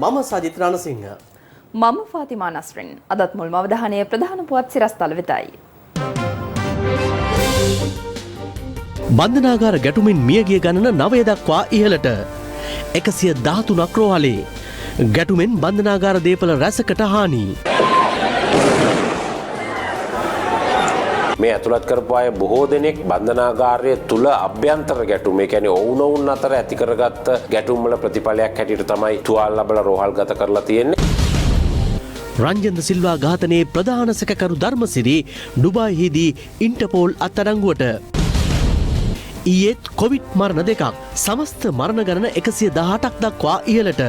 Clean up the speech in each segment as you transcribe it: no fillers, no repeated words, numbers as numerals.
මම සජිත් රණසිංහ. මම ෆාතිමා නස්රින්. අදත් මුල්ම අවධානය ප්‍රධාන පුවත් සිරස්තල වෙතයි. බන්ධනාගාර ගැටුමින් මියගිය ගණන 9 දක්වා ඉහළට. 113ක් රෝහලේ. ගැටුමෙන් බන්ධනාගාර දේපල රැසකට හානි. මේ ඇතුළත් කරපු අය බොහෝ දෙනෙක් බන්ධනාගාරය තුල අභ්‍යන්තර ගැටුම් ඒ කියන්නේ ඔවුනොවුන් අතර ඇති කරගත්ත ගැටුම් වල ප්‍රතිඵලයක් හැටියට තමයි තුවාල ලැබලා රෝහල්ගත කරලා තියෙන්නේ. රංජන්ද සිල්වා ඝාතනයේ ප්‍රධාන සැකකරු ධර්මසිරි ඩුබායිහිදී ඉන්ටර්පෝල් අත්අඩංගුවට. ඊයේත් කොවිඩ් මරණ දෙකක්. සමස්ත මරණ ගණන 118ක් දක්වා ඉහළට.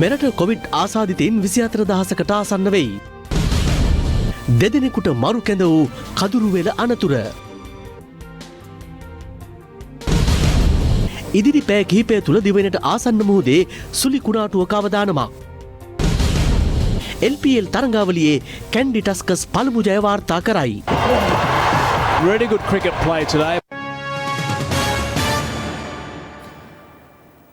මෙරට කොවිඩ් ආසාදිතයින් 24000කට ආසන්න වෙයි. දෙදෙනෙකුට මරු කැඳ වූ කදුරුවෙල අනතුර. ඉදිරි පෑ කිහිපය තුළ දිවෙනට ආසන්න මුහුදේ සුළි කුණාටුවක අවදානමක්. LPL තරඟාවලියේ කැන්ඩි ටස්කස් පළමු ජය වාර්තා කරයි. Really good cricket play today.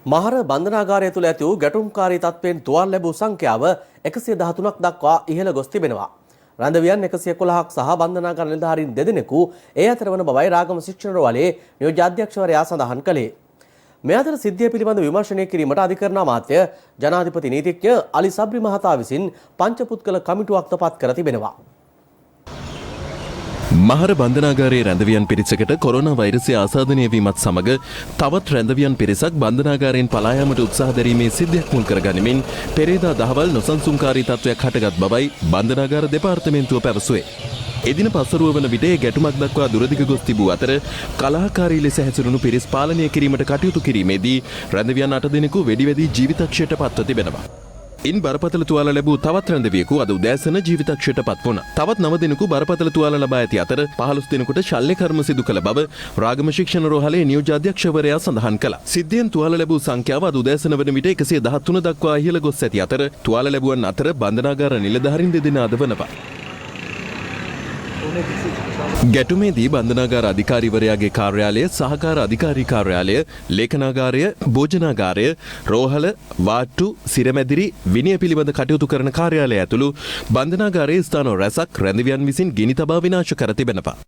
Mahara බන්ධනාගාරය තුළ ඇති වූ ගැටුම්කාරී තත්ත්වයෙන් තුවාල ලැබූ සංඛ්‍යාව 113ක් දක්වා ඉහළ ගොස් තිබෙනවා. රැඳවියන් 111ක් සහ බන්ධනාගාර නිලධාරීන් දෙදෙනෙකු ඒ අතර වන බවයි රාගම ශික්ෂණ රෝහලේ නියෝජ්‍ය අධ්‍යක්ෂවරයා සඳහන් කළේ. මේ අතර සිද්ධිය පිළිබඳ විමර්ශනය කිරීමට අධිකරණ අමාත්‍ය ජනාධිපති නීතිඥ අලි සබ්රි මහතා විසින් පංචපුත්කල කමිටුවක් පත් කර තිබෙනවා. මහර බන්ධනාගාරයේ රැඳවියන් පිරිසකට කොරෝනා වෛරසය ආසාදනය වීමත් සමග තවත් රැඳවියන් පිරිසක් බන්ධනාගාරයෙන් පලා යාමට උත්සාහ දැරීමේ සිද්ධියක් මුල් කරගනිමින් පෙරේදා දහවල් නොසන්සුන්කාරී තත්ත්වයක් හටගත් බවයි බන්ධනාගාර දෙපාර්තමේන්තුව පැවසුවේ. එදින පස්වරුව වන විට ගැටුමක් දක්වා දුරදිග ගොස් තිබූ අතර කලහකාරී ලෙස හැසිරුණු පිරිස් පාලනය කිරීමට කටයුතු කිරීමේදී රැඳවියන් 8 දෙනෙකු වෙඩි ජීවිතක්ෂයට පත්ව තිබෙනවා. ඉන් බරපතල තුවාල ලැබූ තවත් රැඳවියෙකු අද උදෑසන ජීවිතක්ෂයට පත් වුණා. තවත් 9 දෙනෙකු බරපතල තුවාල ලබා ඇති අතර 15 දෙනෙකුට ශල්‍ය කර්ම සිදු කළ බව රාගම ශික්ෂණ රෝහලේ නියෝජ්‍ය අධ්‍යක්ෂවරයා සඳහන් කළා. සිද්ධියෙන් තුවාල ලැබූ සංඛ්‍යාව අද උදෑසන වන විට 113 දක්වා ඉහළ ගොස් ඇති අතර තුවාල ලැබුවන් අතර බන්ධනාගාර නිලධාරීන් දෙදෙනා අද වනවා. ගැටුමේදී බන්ධනාගාර අධිකාරිවරයාගේ කාර්යාලය, සහකාර අධිකාරී කාර්යාලය, ලේඛනාගාරය, භෝජනාගාරය, රෝහල, වාට්ටු, සිරමැදිරි, විනය පිළිබඳ කටයුතු කරන කාර්යාලය ඇතුළු බන්ධනාගාරයේ ස්ථාන රැසක් රැඳවියන් විසින් ගිනි තබා විනාශ කර තිබෙනවා.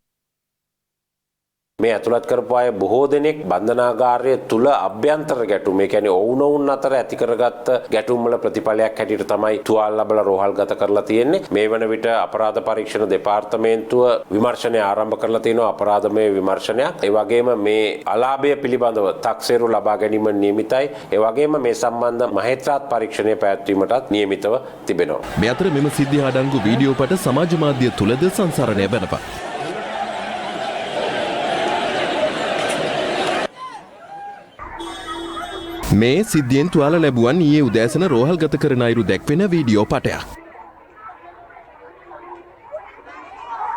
මේ ඇතුළත් කරපු අය බොහෝ දෙනෙක් බන්ධනාගාරය තුල අභ්‍යන්තර ගැටුම් ඒ කියන්නේ ඔවුනොවුන් අතර ඇති කරගත්ත ගැටුම් වල ප්‍රතිඵලයක් හැටියට තමයි තුවාල ලැබලා රෝහල්ගත කරලා තියෙන්නේ. මේ වන විට අපරාධ පරීක්ෂණ දෙපාර්තමේන්තුව විමර්ශනය ආරම්භ කරලා තිනවා අපරාධමය විමර්ශනයක්. ඒ වගේම මේ අලාභය පිළිබඳව තක්සේරු ලබා ගැනීම නියමිතයි. ඒ වගේම මේ සම්බන්ධ මහේත්‍රාත් පරීක්ෂණය පැවැත්වීමටත් නියමිතව තිබෙනවා. මේ අතර මෙම සිද්ධිය අඩංගු වීඩියෝ පට සමාජ මාධ්‍ය තුලද සංසරණය වෙනවා. මේ සිද්ධියෙන් තුවාල ලැබුවන් ඊයේ උදෑසන රෝහල්ගත කරන අයුරු දැක්වෙන වීඩියෝ පටයක්.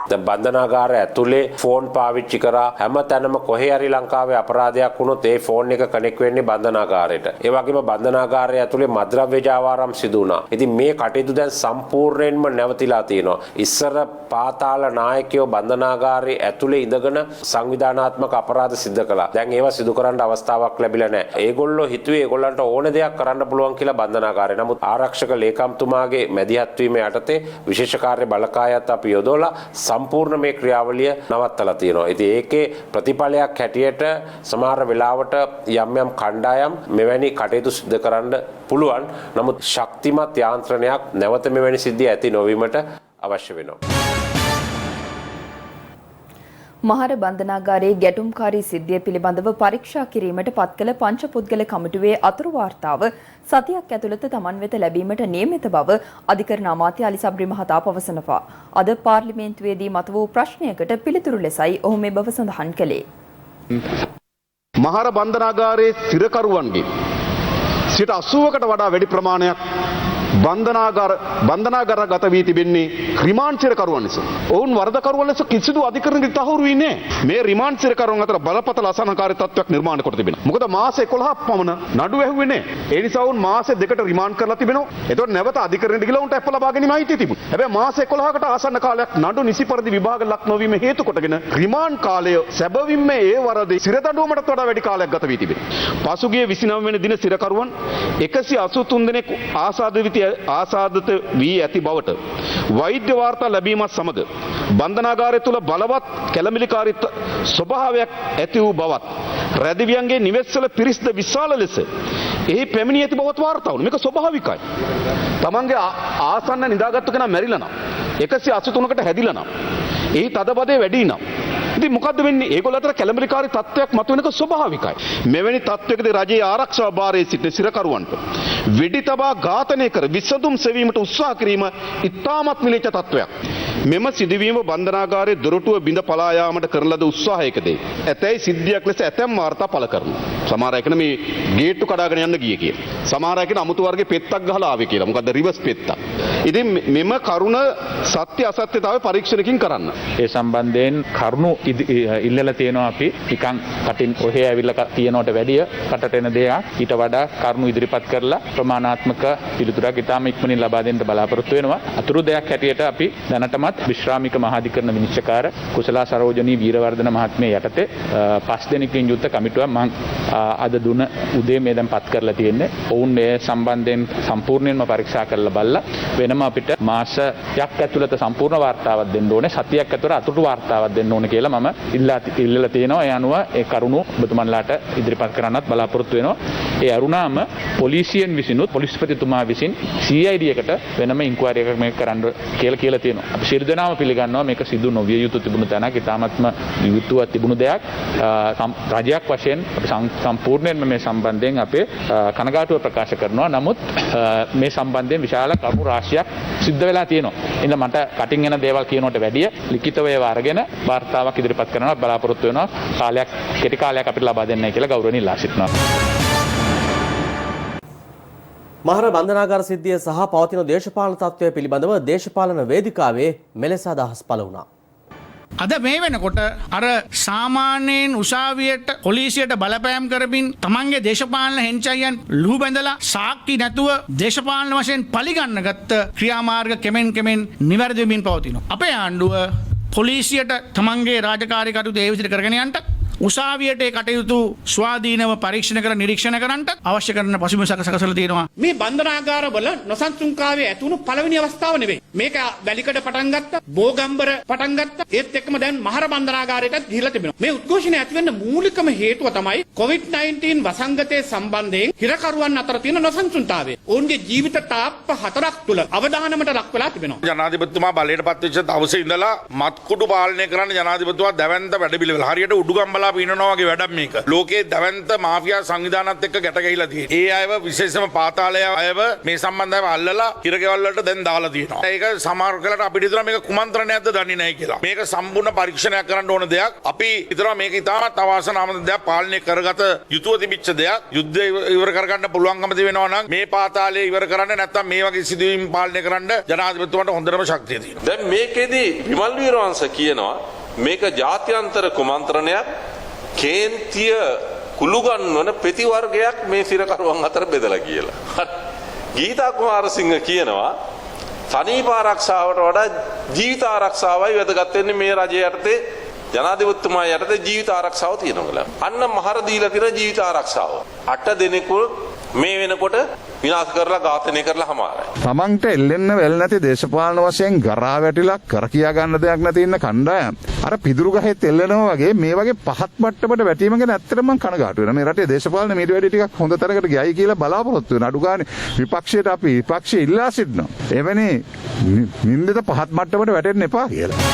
බන්ධනාගාරය ඇතුලේ ෆෝන් පාවිච්චි කරා හැම තැනම කොහේ හරි ලංකාවේ අපරාධයක් වුණොත් ඒ ෆෝන් එක කනෙක්ට් වෙන්නේ බන්ධනාගාරයට. ඒ වගේම බන්ධනාගාරය ඇතුලේ මද්‍රව්‍ය ජාවාරම් සිදු වුණා. ඉතින් මේ කටයුතු දැන් සම්පූර්ණයෙන්ම නැවතිලා තියෙනවා. ඉස්සර පාතාල නායකයෝ බන්ධනාගාරයේ ඇතුලේ ඉඳගෙන සංවිධානාත්මක අපරාධ සිදු කළා. දැන් ඒවා සිදු කරන්න අවස්ථාවක් ලැබිලා නැහැ. ඒගොල්ලෝ හිතුවේ ඒගොල්ලන්ට ඕන දෙයක් කරන්න පුළුවන් කියලා බන්ධනාගාරේ. නමුත් ආරක්ෂක ලේකම්තුමාගේ මැදිහත් වීම යටතේ විශේෂ කාර්ය බලකායත් අපි යොදවලා සම්පූර්ණ මේ ක්‍රියාවලිය නවත්තලා තියෙනවා. ඉතින් ඒකේ ප්‍රතිඵලයක් හැටියට සමහර වෙලාවට යම් යම් කණ්ඩායම් මෙවැනි කටයුතු සිදු කරන්න පුළුවන්. නමුත් ශක්තිමත් යාන්ත්‍රණයක් නැවත මෙවැනි සිද්ධි ඇති නොවීමට අවශ්‍ය වෙනවා. මහර බන්ධනාගාරයේ ගැටුම්කාරී සිද්ධිය පිළිබඳව පරීක්ෂා කිරීමට පත් කළ පංචපුද්ගල කමිටුවේ අතුරු වාර්තාව සතියක් ඇතුළත තමන් වෙත ලැබීමට නියමිත බව අධිකරණ අමාත්‍ය අලි සබ්රි මහතා පවසනවා. අද පාර්ලිමේන්තුවේදී මත වූ ප්‍රශ්නයකට පිළිතුරු ලෙසයි ඔහු මේ බව සඳහන් කළේ. මහර බන්ධනාගාරයේ සිරකරුවන්ගේ 80%කට වඩා වැඩි ප්‍රමාණයක් බන්ධනාගාරගත වී තිබෙන්නේ රිමාන්ඩ් සිරකරුවන් නිසා. ඔවුන් වරදකරුවන් ලෙස කිසිදු අධිකරණයකට තහවුරු වෙන්නේ නැහැ. මේ රිමාන්ඩ් සිරකරුවන් අතර බලපතල අසහනකාරී තත්ත්වයක් නිර්මාණය කොට තිබෙනවා. මොකද මාස 11ක් පමණ නඩු ඇහුවේ නැහැ. ඒ නිසා ඔවුන් මාස 2කට රිමාන්ඩ් කරලා තිබෙනවා. එතකොට නැවත අධිකරණයට ගිහලා උන්ට ඇප ලබා ගැනීම අයිතිය තිබුණා. හැබැයි මාස 11කට ආසන්න කාලයක් නඩු නිසි පරිදි විභාග ලක් නොවීම හේතු කොටගෙන රිමාන්ඩ් කාලය සැබවින්ම ඒ වරදේ සිර දඬුවමටත් වඩා වැඩි කාලයක් ගත වී තිබෙනවා. පසුගිය 29 වෙනි දින සිරකරුවන් 183 දෙනෙකු ආසාදිත වී ඇති බවට වෛද්‍ය වාර්තා ලැබීමත් සමග බන්ධනාගාරය තුළ බලවත් කැළඹිලිකාරී ස්වභාවයක් ඇති වූ බවත් රැදිවියන්ගේ නිවෙස්වල පිරිස්ද විශාල ලෙස එහි පැමිණී ඇති බවත් වාර්තා වුණා. මේක ස්වභාවිකයි. තමන්ගේ ආසන්න නිදාගත්තු කෙනා මැරිලා නම් 183කට හැදිලා නම් එහි තදබදේ වැඩි නම් ඉතින් මොකද්ද වෙන්නේ? ඒගොල්ලෝ අතර කැළඹිලිකාරී තත්ත්වයක් මතුවෙනක ස්වභාවිකයි. මෙවැනි තත්ත්වයකදී රජයේ ආරක්ෂා භාරයේ සිටින සිරකරුවන්ට වෙඩි තබා ඝාතනය කර විසඳුම් සෙවීමට උත්සාහ කිරීම ඉතාමත් මිලේච්ඡ තත්ත්වයක්. මෙම සිදුවීම බන්ධනාගාරයේ දොරටුව බිඳ පලා යාමට කරන ලද උත්සාහයකදී ඇතැයි සිද්ධියක් ලෙස ඇතැම් වාර්තා පළ කරනවා. සමහර අය කියන මේ ගේට්ටු කඩාගෙන යන්න ගියේ කියලා. සමහර අය කියන අමුතු වර්ගයේ පෙත්තක් ගහලා ආවේ කියලා. මොකද්ද රිවර්ස් පෙත්තක්. ඉතින් මෙම කරුණ සත්‍ය අසත්‍යතාවය පරීක්ෂණකින් කරන්න. ඒ සම්බන්ධයෙන් කරුණු ඉල්ලලා තියෙනවා අපි නිකන් කටින් ඔහේ ඇවිල්ලා තියනවට වැඩිය කටට එන දෙයක් ඊට වඩා කරුණු ඉදිරිපත් කරලා ප්‍රමාණාත්මක පිළිතුරක් ඉතාම ඉක්මනින් ලබා දෙන්න බලාපොරොත්තු වෙනවා. අතුරු දෙයක් හැටියට අපි දැනටමත් විශ්‍රාමික මහාධිකරණ විනිශ්චයකාර කුසලා සරෝජනී වීරවර්ධන මහත්මිය යටතේ 5 දෙනෙක්ගෙන් යුක්ත කමිටුවක් මම අද දුන උදේ මේ දැන් පත් කරලා තියෙන්නේ. ඔවුන් මේ සම්බන්ධයෙන් සම්පූර්ණයෙන්ම පරීක්ෂා කරලා බලලා වෙනම අපිට මාසයක් ඇතුළත සම්පූර්ණ වාර්තාවක් දෙන්න ඕනේ. සතියක් ඇතුළත අතුරු වාර්තාවක් දෙන්න ඕනේ කියලා මම ඉල්ලලා තියෙනවා. ඒ අනුව ඒ කරුණු ඔබතුමන්ලාට ඉදිරිපත් කරන්නත් බලාපොරොත්තු වෙනවා. ඒ අරුණාම පොලිසියෙන් විසිනුත් පොලිස්පතිතුමා විසින් CID එකට වෙනම ඉන්ක්වයරි එකක් මේක කරන්න කියලා තියෙනවා. අපි සියලු දෙනාම පිළිගන්නවා මේක සිදු නොවිය යුතු තිබුණු තැනක්. ඉතාමත්ම යුතුව තිබුණු දෙයක්. රාජ්‍යයක් වශයෙන් අපි සම්පූර්ණයෙන්ම මේ සම්බන්ධයෙන් අපේ කනගාටුව ප්‍රකාශ කරනවා. නමුත් මේ සම්බන්ධයෙන් විශාල කරුණු රාශියක් සිද්ධ වෙලා තියෙනවා. එහෙනම් මට කටින් එන දේවල් කියනකට වැඩිය ලිඛිතව ඒවා අරගෙන වාර්තාවක් ඉදිරිපත් කරනවා බලාපොරොත්තු වෙනවා. කෙටි කාලයක් අපිට ලබා දෙන්නයි කියලා ගෞරවණීය ඉල්ලා සිටිනවා. මහර බන්ධනාගාර සිද්ධිය සහ පවතින දේශපාලන තත්ත්වය පිළිබඳව දේශපාලන වේදිකාවේ මෙලෙස අදහස් පළ වුණා. අද මේ වෙනකොට අර සාමාන්‍යයෙන් උසාවියට පොලිසියට බලපෑම් කරමින් තමන්ගේ දේශපාලන හෙංචයියන් ලුහු බැඳලා සාක්ෂි නැතුව දේශපාලන වශයෙන් පලිගන්න ගත්ත ක්‍රියාමාර්ග කෙමෙන් නිවැරදිවමින් පවතිනවා. අපේ ආණ්ඩුව පොලිසියට තමන්ගේ රාජකාරී කටයුතු ඒ විදිහට කරගෙන යන්නට උසාවියට ඒ කටයුතු ස්වාධීනව පරීක්ෂණ කර නිරීක්ෂණ කරන්නට අවශ්‍ය කරන පසුබිම සකසලා තියෙනවා. මේ බන්ධනාගාරවල නොසන්සුන්කාරයේ ඇතුණු පළවෙනි අවස්ථාව නෙවෙයි. මේක වැලිකඩ පටන් ගත්තා, බෝගම්බර පටන් ගත්තා. ඒත් එක්කම දැන් මහර බන්ධනාගාරයටත් ගිහිලා තිබෙනවා. මේ උද්ඝෝෂණය ඇති වෙන්න මූලිකම හේතුව තමයි COVID-19 වසංගතයේ සම්බන්ධයෙන් හිරකරුවන් අතර තියෙන නොසන්සුන්තාවය. ඔවුන්ගේ ජීවිත තාප්ප 4ක් තුල අවධානමට ලක් වෙලා තිබෙනවා. ජනාධිපතිතුමා බලයට පත් වෙච්ච දවසේ ඉඳලා මත්කුඩු පාලනය කරන්න ජනාධිපතිතුමා දැවැන්ත වැඩපිළිවෙල හරියට උඩුගම්බලා පිනනවා වගේ වැඩක් මේක. ලෝකයේ දැවැන්ත මාෆියා සංවිධානත් එක්ක ගැට ගැහිලා තියෙනවා. ඒ අයව විශේෂම පාතාලය අයව මේ සම්බන්ධව අල්ලලා හිරගෙවල් වලට දැන් දාලා තියෙනවා. ඒක සමහර වෙලාවට අපිට හිතනවා මේක කුමන්ත්‍රණයක්ද දන්නේ නැහැ කියලා. මේක සම්පූර්ණ පරීක්ෂණයක් කරන්න ඕන දෙයක්. අපි හිතනවා මේක ඉතාමත් අවාසනාවන්ත දෙයක්, පාලනය කරගත යුතුව තිබිච්ච දෙයක්. යුද්ධය ඉවර කරගන්න පුළුවන්කම තියෙනවා නම් මේ පාතාලය ඉවර කරන්න නැත්නම් මේ වගේ සිදුවීම් පාලනය කරන්න ජනාධිපතිතුමාට හොඳටම ශක්තිය තියෙනවා. දැන් මේකෙදි විමල් වීරවංශ කියනවා මේක ජාත්‍යන්තර කුමන්ත්‍රණයක්, කේන්තිය කුළු ගන්වන පෙති වර්ගයක් මේ සිරකරුවන් අතර බෙදලා කියලා. ගීතා කුමාරසිංහ කියනවා සනීප ආරක්ෂාවට වඩා ජීවිත ආරක්ෂාවයි වැදගත් වෙන්නේ මේ රජය යටතේ, ජනාධිපතිතුමා යටතේ ජීවිත ආරක්ෂාව තියෙනවා කියලා. අන්න මහර දීලා තියෙන ජීවිත ආරක්ෂාව 8 දෙනෙකු මේ වෙනකොට විනාශ කරලා ඝාතනය කරලා හමාරයි. තමන්ට එල්ලෙන්න වෙල් නැති දේශපාලන වශයෙන් ගරා වැටිලා කර කියා ගන්න දෙයක් නැති ඉන්න කණ්ඩායම් අර පිදුරු ගහෙත් එල්ලනවා වගේ මේ වගේ පහත් මට්ටමට වැටීම ගැන ඇත්තටම මම කනගාටු වෙනවා. මේ රටේ දේශපාලන මීඩිය වැඩි ටිකක් හොඳ තරකට ගියයි කියලා බලාපොරොත්තු වෙනවා. අඩු ගානේ විපක්ෂයට අපි විපක්ෂය ඉල්ලා සිටිනවා. එවැනි නින්දිත පහත් මට්ටමට වැටෙන්න එපා කියලා.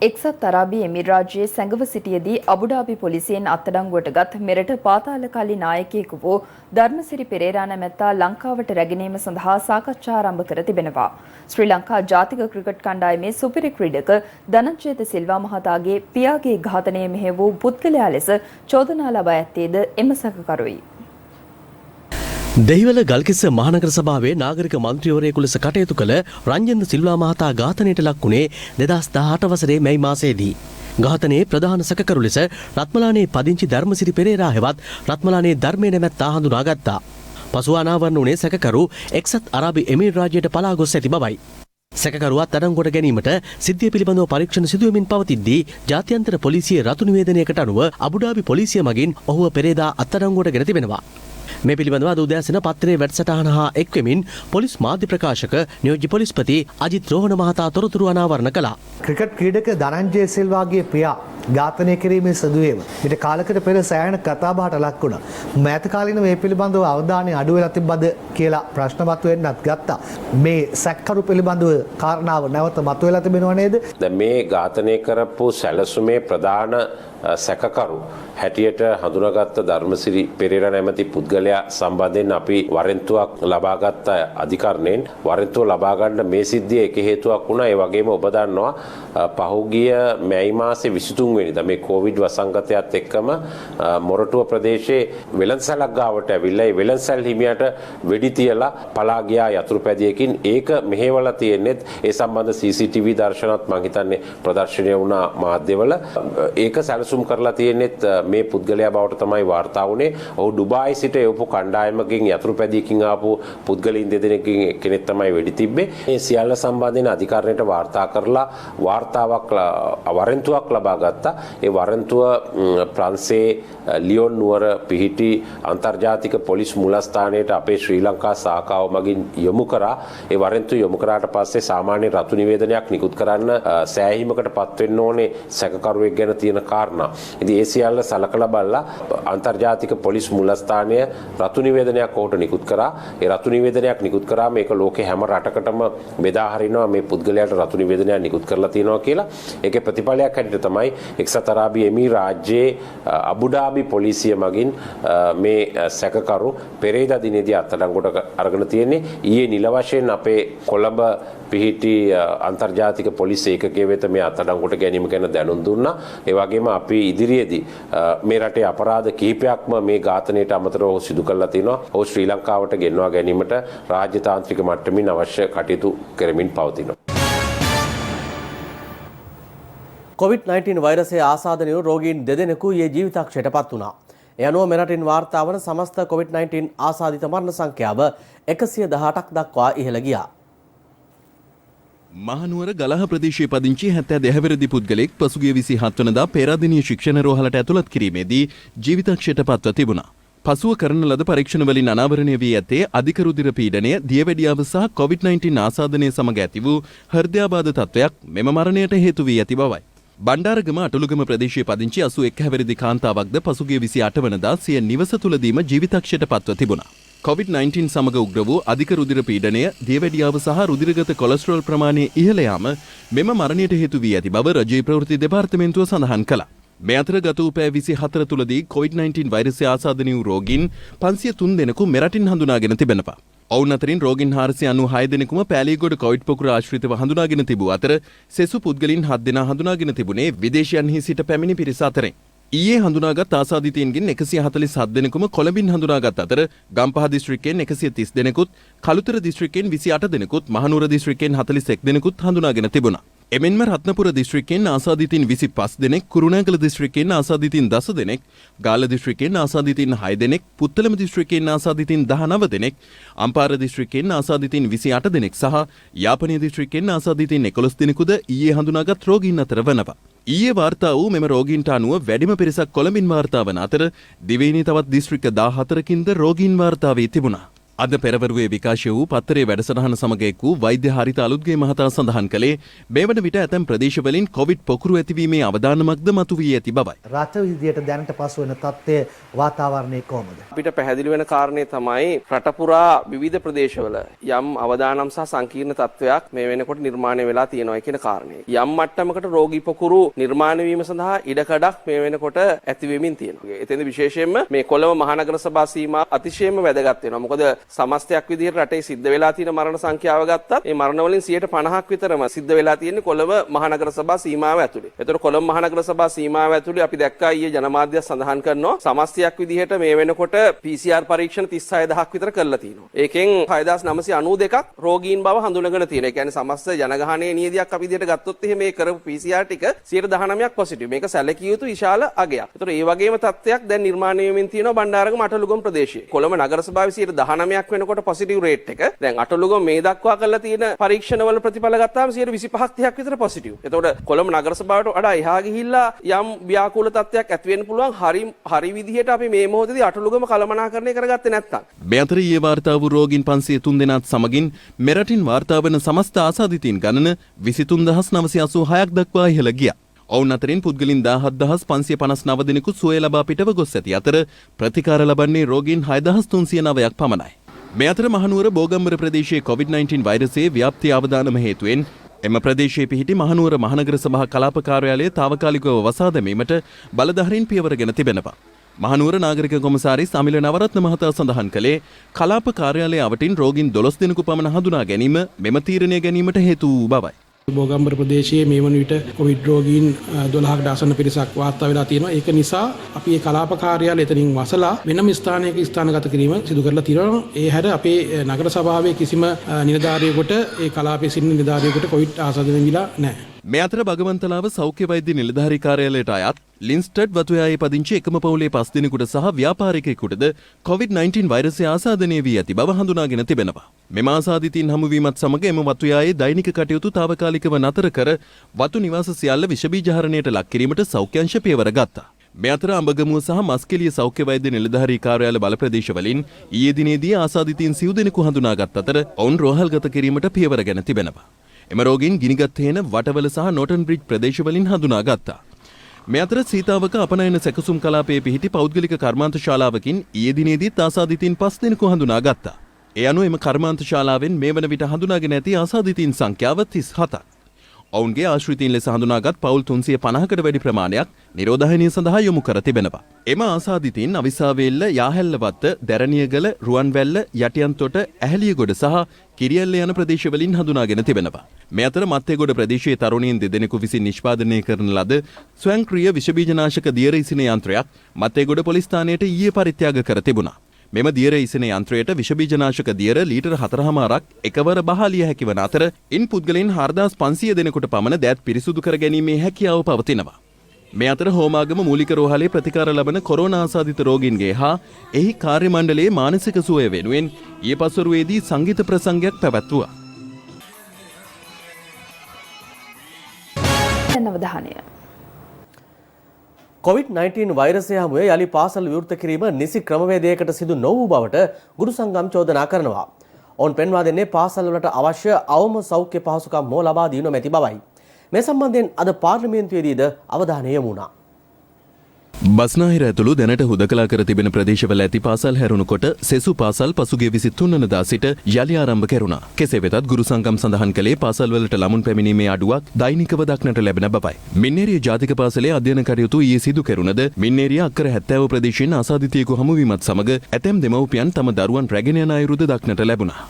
එක්සත් අරාබි එමිරාජ්‍යයේ සැඟව සිටියේදී අබුඩාබි පොලිසියෙන් අත්අඩංගුවට ගත් මෙරට පාතාලකාලී නායකයෙකු වූ ධර්මසිරි පෙරේරා නැමැත්තා ලංකාවට රැගෙනීම සඳහා සාකච්ඡා ආරම්භ කර තිබෙනවා. ශ්‍රී ලංකා ජාතික ක්‍රිකට් කණ්ඩායමේ සුපිරි ක්‍රීඩක ධනංජය ද සිල්වා මහතාගේ පියාගේ ඝාතනය මෙහෙය වූ පුද්ගලයා ලෙස චෝදනා ලබා ඇත්තේද එම සැකකරුයි. දෙහිවල ගල්කිස්ස මහනගර සභාවේ නාගරික මන්ත්‍රීවරයෙකු ලෙස කටයුතු කළ රංජන් සිල්වා මහතා ඝාතනයට ලක් වුණේ 2018 වසරේ මැයි මාසයේදී. ඝාතනයේ ප්‍රධාන සැකකරු ලෙස රත්මලානේ පදිංචි ධර්මසිරි පෙරේරා හෙවත් රත්මලානේ ධර්මයේ නැමැත්තා හඳුනාගත්තා. පසුව අනාවරණ වුණේ සැකකරු එක්සත් අරාබි එමිරේට් රාජ්‍යයට පලා ගොස් ඇති බවයි. සැකකරුවා අත්අඩංගුවට ගැනීමට සිද්ධිය පිළිබඳව පරීක්ෂණ සිදුවෙමින් පවතිද්දී ජාත්‍යන්තර පොලිසියේ රතු නිවේදනයකට අනුව අබුඩාබි පොලිසිය මගින් ඔහුව පෙරේදා අත්අඩංගුවට ගෙන තිබෙනවා. මේ පිළිබඳව අද උදෑසන පත්‍රයේ වැඩසටහන හා එක්වෙමින් පොලිස් මාධ්‍ය ප්‍රකාශක නියෝජ්‍ය පොලිස්පති අජිත් රෝහණ මහතා තොරතුරු අනාවරණ කළා. ක්‍රිකට් ක්‍රීඩක ධනංජය සිල්වාගේ පියා ඝාතනය කිරීමේ සිදුවීම ඊට කාලයකට පෙර සෑහෙන කතාබහට ලක් වුණා. මෑත කාලීන මේ පිළිබඳව අවධානය අඩු වෙලා තිබ්බද කියලා ප්‍රශ්නවත් වෙන්නත් ගත්තා. මේ සැකකරු පිළිබඳව කාරණාව නැවත මතුවලා තිබෙනව නේද? දැන් මේ ඝාතනය කරපු සැලසුමේ ප්‍රධාන සැකකරු හැටියට හඳුනාගත්ත ධර්මසිරි පෙරේරා නැමැති පුද්ගලයා සම්බන්ධයෙන් අපි වරෙන්තුවක් ලබාගත් අධිකරණයෙන් වරෙන්තුව ලබා ගන්න මේ සිද්ධිය එක හේතුවක් වුණා. ඒ වගේම ඔබ දන්නවා පහුගිය මැයි මාසේ 23 වෙනිදා මේ කොවිඩ් වසංගතයත් එක්කම මොරටුව ප්‍රදේශයේ වෙළඳසැලක් ගාවට ඇවිල්ලා ඒ වෙළඳසැල් හිමියට වෙඩි තියලා පලා ගියා යතුරුපැදියකින්. ඒක මෙහෙवला තියෙන්නේ ඒ සම්බන්ධ CCTV දර්ශනත් මම හිතන්නේ ප්‍රදර්ශනය වුණා මාධ්‍යවල. ඒක සැලසුම් කරලා තියෙන්නේ මේ පුද්ගලයා බවට තමයි වාර්තා වුණේ. ඔහු ඩුබායි සිට එවපු කණ්ඩායමකින් යතුරුපැදියකින් ආපු පුද්ගලයින් දෙදෙනෙක්ගෙන් කෙනෙක් තමයි වෙඩි තිබ්බේ. මේ සියල්ල සම්බන්ධයෙන් අධිකරණයට වාර්තා කරලා වාර්තාවක් වරෙන්තුවක් ලබා ගත්තා. ඒ වරෙන්තුව ප්‍රංශයේ ලියොන් නුවර පිහිටි අන්තර්ජාතික පොලිස් මුලස්ථානයට අපේ ශ්‍රී ලංකා සාකාව මගින් යොමු කරා. ඒ වරෙන්තුව යොමු කරාට පස්සේ සාමාන්‍ය රතු නිවේදනයක් නිකුත් කරන්න සෑහීමකට පත් වෙන්න ඕනේ සැකකරුවෙක් ගැන තියෙන කාරණා. ඉතින් ඒ සියල්ල සලකලා බලලා අන්තර්ජාතික පොලිස් මුලස්ථානය රතු නිවේදනයක් ඔහුට නිකුත් කරා. ඒ රතු නිවේදනයක් නිකුත් කරාම ඒක ලෝකේ හැම රටකටම බෙදා හරිනවා මේ පුද්ගලයාට රතු නිවේදනයක් නිකුත් කරලා තියෙනවා කියලා. ඒකේ ප්‍රතිඵලයක් හැටියට තමයි එක්සත් අරාබි එමිරේට් රාජ්‍යයේ අබුඩාබි පොලිසිය මගින් මේ සැකකරු පෙරේදා දිනේදී අත්අඩංගුවට අරගෙන තියෙන්නේ. ඊයේ නිල වශයෙන් අපේ කොළඹ පිහිටි අන්තර්ජාතික පොලිස් ඒකකයේ වෙත මේ අත්අඩංගුවට ගැනීම ගැන දැනුම් දුන්නා. ඒ වගේම අපි ඉදිරියේදී මේ රටේ අපරාධ කිහිපයක්ම මේ ඝාතනයට අමතරව සිදු කරලා තිනවා. ඔහු ශ්‍රී ලංකාවට ගෙන්වා ගැනීමට රාජ්‍යතාන්ත්‍රික මට්ටමින් අවශ්‍ය කටයුතු කරමින් පවතිනවා. COVID-19 වෛරසයේ ආසාදනය වූ රෝගීන් දෙදෙනෙකු ඊයේ ජීවිතක්ෂයට පත් වුණා. ඒ අනුව මෙරටින් වාර්තා වන සමස්ත COVID-19 ආසාදිත මරණ සංඛ්‍යාව 118ක් දක්වා ඉහළ ගියා. මහනුවර ගලහ ප්‍රදේශයේ පදිංචි 72 වැනි පුද්ගලෙක් පසුගිය 27 වනදා පේරාදෙණිය ශික්ෂණ රෝහලට ඇතුළත් කිරීමේදී ජීවිතක්ෂයට පත්ව තිබුණා. පසුව කරන ලද පරීක්ෂණ වලින් අනාවරණය වී ඇත්තේ අධික රුධිර පීඩනය, දියවැඩියාව සහ COVID-19 ආසාදනය සමග ඇති වූ හෘදයාබාධ තත්ත්වයක් මෙම මරණයට හේතු වී ඇති බවයි. බණ්ඩාරගම අටලුගම ප්‍රදේශයේ පදිංචි 81 වැනි කාන්තාවක්ද පසුගිය 28 වනදා සිය නිවස තුලදීම ජීවිතක්ෂයට පත්ව තිබුණා. COVID-19 සමග උග්‍ර වූ අධික රුධිර පීඩනය, දියවැඩියාව සහ රුධිරගත කොලෙස්ටරෝල් ප්‍රමාණය ඉහළ යාම මෙම මරණයට හේතු වී ඇති බව රජයේ ප්‍රවෘත්ති දෙපාර්තමේන්තුව සඳහන් කළා. මේ අතර ගත වූ පැය 24 තුලදී COVID-19 වෛරසය ආසාදනය වූ රෝගීන් 503 දෙනෙකු මෙරටින් හඳුනාගෙන තිබෙනවා. ඔවුන් අතරින් රෝගීන් 496 දෙනෙකුම පෑලියගොඩ කොවිඩ් පොකුර ආශ්‍රිතව හඳුනාගෙන තිබූ අතර සෙසු පුද්ගලයන් 7 දෙනා හඳුනාගෙන තිබුණේ විදේශයන්හි සිට පැමිණි පිරිස අතරින්. ඊයේ හඳුනාගත් ආසාදිතයින්ගෙන් 147 දෙනෙකුම කොළඹින් හඳුනාගත් අතර ගම්පහ දිස්ත්‍රික්කයෙන් 130 දෙනෙකුත්, කළුතර දිස්ත්‍රික්කයෙන් 28 දෙනෙකුත්, මහනුවර දිස්ත්‍රික්කයෙන් 41 දෙනෙකුත් හඳුනාගෙන තිබුණා. එමෙන්ම රත්නපුර දිස්ත්‍රික්කයෙන් ආසාදිතයින් 25 දෙනෙක්, කුරුණෑගල දිස්ත්‍රික්කයෙන් ආසාදිතයින් 10 දෙනෙක්, ගාල්ල දිස්ත්‍රික්කයෙන් ආසාදිතයින් 6 දෙනෙක්, පුත්තලම දිස්ත්‍රික්කයෙන් ආසාදිතයින් 19 දෙනෙක්, අම්පාර දිස්ත්‍රික්කයෙන් ආසාදිතයින් 28 දෙනෙක් සහ යාපනීය දිස්ත්‍රික්කයෙන් ආසාදිතයින් 11 දෙනෙකුද ඊයේ හඳුනාගත් රෝගීන් අතර වනවා. ඊයේ වාර්තා වූ මෙම රෝගීන්ට අනුව වැඩිම පිරිසක් කොළඹින් වාර්තා වන අතර දිවයිනේ තවත් දිස්ත්‍රික්ක 14කින්ද රෝගීන් වාර්තා වී තිබුණා. අද පෙරවරුවේ විකාශය වූ පත්තරේ වැඩසටහන සමග එක් වූ වෛද්‍ය හරිත අලුත්ගේ මහතා සඳහන් කළේ මේ වන විට ඇතැම් ප්‍රදේශවලින් කොවිඩ් පොකුරු ඇතිවීමේ අවදානමක්ද මතුවී ඇති බවයි. රට විදියට දැනට පසු වෙන තත්ත්වය වාතාවරණය කොහොමද? අපිට පැහැදිලි වෙන කාරණේ තමයි රට පුරා විවිධ ප්‍රදේශවල යම් අවදානම් සහ සංකීර්ණ තත්ත්වයක් මේ වෙනකොට නිර්මාණය වෙලා තියෙනවා කියන කාරණේ. යම් මට්ටමකට රෝගී පොකුරු නිර්මාණය වීම සඳහා ඉඩකඩක් මේ වෙනකොට ඇති වෙමින් තියෙනවා. එතෙන්ද විශේෂයෙන්ම මේ කොළඹ මහනගර සභා සීමා අතිශයින්ම වැදගත් වෙනවා. මොකද සමස්තයක් විදිහට රටේ සිද්ධ වෙලා තියෙන මරණ සංඛ්‍යාව ගත්තත් ඒ මරණ වලින් 50% විතරම සිද්ධ වෙලා තියෙන්නේ කොළඹ මහනගර සභා සීමාව ඇතුලේ. ඒතර කොළඹ මහනගර සභා සීමාව ඇතුලේ අපි දැක්කා ඊයේ ජනමාධ්‍ය සඳහන් කරනවා සමස්තයක් විදිහට මේ වෙනකොට PCR පරීක්ෂණ 36000ක් විතර කරලා තියෙනවා. ඒකෙන් 6992ක් රෝගීන් බව හඳුනගෙන තියෙනවා. ඒ කියන්නේ සමස්ත ජනගහනයේ නියදියක් අපි විදිහට ගත්තොත් එහෙම මේ කරපු PCR ටික 19%ක් පොසිටිව්. මේක සැලකිය යුතු විශාල අගයක්. ඒතර ඒ වගේම තත්ත්වයක් දැන් නිර්මාණය වෙමින් තියෙනවා බණ්ඩාරගම අටලුගම ප්‍රදේශයේ. කොළඹ නගර සභාවේ 19%ක් වෙනකොට පොසිටිව් රේට් එක. දැන් අටලුගම මේ දක්වා කරලා තියෙන පරීක්ෂණවල ප්‍රතිඵල ගත්තාම 25%ක් 30ක් විතර පොසිටිව්. එතකොට කොළඹ නගර සභාවට වඩා එහා ගිහිල්ලා යම් ව්‍යාකූල තත්ත්වයක් ඇති වෙන්න පුළුවන්. හරි විදිහට අපි මේ මොහොතේදී අටලුගම කළමනාකරණය කරගත්තේ නැත්තම්. මේ අතර ඊයේ වාර්තා වූ රෝගීන් 503 දෙනාත් සමගින් මෙරටින් වාර්තා වන සමස්ත ආසාදිතයින් ගණන 23986ක් දක්වා ඉහළ ගියා. ඔවුන් අතරින් පුද්ගලින් 17559 දෙනෙකු සුවය ලබා පිටව ගොස් ඇති අතර ප්‍රතිකාර ලබන්නේ රෝගීන් 6309ක් පමණයි. මේ අතර මහනුවර බෝගම්බර ප්‍රදේශයේ COVID-19 වෛරසයේ ව්‍යාප්තිය අවදානම හේතුවෙන් එම ප්‍රදේශයේ පිහිටි මහනුවර මහනගර සභා කලාප කාර්යාලය తాවකාලිකව වසා දැමීමට බලධාරීන් පියවරගෙන තිබෙනවා. මහනුවර නාගරික කොමසාරිස් අමිල නවරත්න මහතා සඳහන් කළේ කලාප කාර්යාලය අවටින් රෝගීන් 12 දෙනෙකු පමණ හඳුනා ගැනීම මෙම තීරණය ගැනීමට හේතු වූ බවයි. බෝගම්බර ප්‍රදේශයේ මේ වන විට කොවිඩ් රෝගීන් 12කට ආසන්න පිරිසක් වාර්තා වෙලා තියෙනවා. ඒක නිසා අපි මේ කලාප කාර්යාලය එතනින් වසලා වෙනම ස්ථානයක ස්ථානගත කිරීම සිදු කරලා තියෙනවා. ඒ හැර අපේ නගර සභාවේ කිසිම නිලධාරියෙකුට ඒ කලාපයේ සිටින නිලධාරියෙකුට කොවිඩ් ආසාදනය වෙලා නැහැ. මේ අතර භගවන්තලාව සෞඛ්‍ය වෛද්‍ය නිලධාරී කාර්යාලයට අයත් ලින්ස්ටඩ් වතුයායේ පදිංචි එකම පවුලේ 5 දෙනෙකුට සහ ව්‍යාපාරිකයෙකුටද COVID-19 වෛරසය ආසාදනය වී ඇති බව හඳුනාගෙන තිබෙනවා. මෙම ආසාදිතයින් හමුවීමත් සමග එම වතුයායේ දෛනික කටයුතු తాවකාලිකව නතර කර වතු නිවාස සියල්ල විෂ බීජහරණයට ලක් කිරීමට සෞඛ්‍ය අංශ පියවර ගත්තා. මේ අතර අඹගමුව සහ මස්කෙලිය සෞඛ්‍ය වෛද්‍ය නිලධාරී කාර්යාල බල ප්‍රදේශවලින් ඊයේ දිනේදී ආසාදිතයින් 9 දෙනෙකු හඳුනාගත් අතර ඔවුන් රෝහල්ගත කිරීමට පියවරගෙන තිබෙනවා. එම රෝගීන් ගිනිගත් හේන වටවල සහ නෝටන් බ්‍රිජ් ප්‍රදේශවලින් හඳුනා ගත්තා. මේ අතර සීතාවක අපනයන සැකසුම් කලාපයේ පිහිටි පෞද්ගලික කර්මාන්ත ශාලාවකින් ඊයේ දිනේදී ආසාදිතයින් 5 දෙනෙකු හඳුනා ගත්තා. ඒ අනුව එම කර්මාන්ත ශාලාවෙන් මේ වන විට හඳුනාගෙන ඇති ආසාදිතයින් සංඛ්‍යාව 37ක්. ඔවුන්ගේ ආශ්‍රිතයින් ලෙස හඳුනාගත් පවුල් 350කට වැඩි ප්‍රමාණයක් නිරෝධායනය සඳහා යොමු කර තිබෙනවා. එම ආසාදිතයින් අවිසාවේල්ල, යාහැල්ලවත්ත, දැරණියගල, රුවන්වැල්ල, යටියන්තොට, ඇහැලියගොඩ සහ කිරියැල්ල යන ප්‍රදේශවලින් හඳුනාගෙන තිබෙනවා. මේ අතර මත්තේගොඩ ප්‍රදේශයේ තරුණීන් දෙදෙනෙකු විසින් නිෂ්පාදනය කරන ලද ස්වයංක්‍රීය විෂබීජනාශක දියර ඉසින යන්ත්‍රයක් මත්තේගොඩ පොලිස් ස්ථානයට ඊයේ පරිත්‍යාග කර තිබුණා. මෙම දියර ඉසින යන්ත්‍රයට විෂබීජනාශක දියර ලීටර් 4.5ක් එකවර බහාලිය හැකි වන අතර ඉන් පුද්ගලයන් 4500 දෙනෙකුට පමණ දෑත් පිරිසුදු කර ගැනීමේ හැකියාව පවතිනවා. මේ අතර හෝමාගම මූලික රෝහලේ ප්‍රතිකාර ලබන කොරෝනා ආසාදිත රෝගීන්ගේ හා එහි කාර්ය මණ්ඩලයේ මානසික සුවය වෙනුවෙන් ඊයේ පස්වරුවේදී සංගීත ප්‍රසංගයක් පැවැත්වුවා. අවධානය COVID-19 වෛරසය හමුවේ යලි පාසල් විවෘත කිරීම නිසි ක්‍රමවේදයකට සිදු නොවූ බවට ගුරු සංගම් චෝදනා කරනවා. ඔවුන් පෙන්වා දෙන්නේ පාසල් වලට අවශ්‍ය අවම සෞඛ්‍ය පහසුකම් හෝ ලබා දී නොමැති බවයි. මේ සම්බන්ධයෙන් අද පාර්ලිමේන්තුවේදීද අවධානය යොමු වුණා. බස්නාහිර ඇතුළු දැනට හුදකලා කර තිබෙන ප්‍රදේශවල ඇති පාසල් හැරුණුකොට සෙසු පාසල් පසුගිය 23 වනදා සිට යලි ආරම්භ කෙරුණා. කෙසේ වෙතත් ගුරු සංගම් සඳහන් කළේ පාසල්වලට ළමුන් පැමිණීමේ අඩුවක් දෛනිකව දක්නට ලැබෙන බවයි. මින්නේරිය ජාතික පාසලේ අධ්‍යයන කටයුතු ඊයේ සිදු කෙරුණද මින්නේරිය අක්කර 70 ප්‍රදේශයෙන් ආසාදිතයෙකු හමුවීමත් සමග ඇතැම් දෙමව්පියන් තම දරුවන් රැගෙන යන අයුරුද දක්නට ලැබුණා.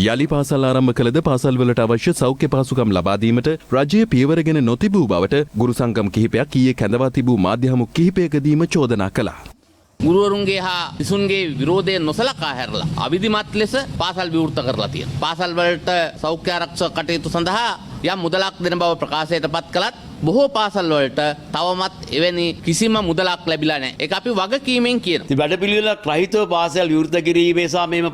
යලි පාසල් ආරම්භ කළද පාසල්වලට අවශ්‍ය සෞඛ්‍ය පහසුකම් ලබා දීමට රජය පියවරගෙන නොතිබූ බවට ගුරු සංගම් කිහිපයක් ඊයේ කැඳවා තිබූ මාධ්‍ය හමු කිහිපයකදීම චෝදනා කළා. ගුරුවරුන්ගේ හා සිසුන්ගේ විරෝධය නොසලකා හැරලා අවිධිමත් ලෙස පාසල් විවෘත කරලා තියෙනවා. පාසල් වලට සෞඛ්‍ය ආරක්ෂක කටයුතු සඳහා යම් මුදලක් දෙන බව ප්‍රකාශයට පත් කළත් බොහෝ පාසල් වලට තවමත් එවැනි කිසිම මුදලක් ලැබිලා නැහැ. ඒක අපි වගකීමෙන් කියනවා. ඉතින් වැඩපිළිවෙලක් රහිතව පාසල් විවෘත කිරීමේ සහ මේව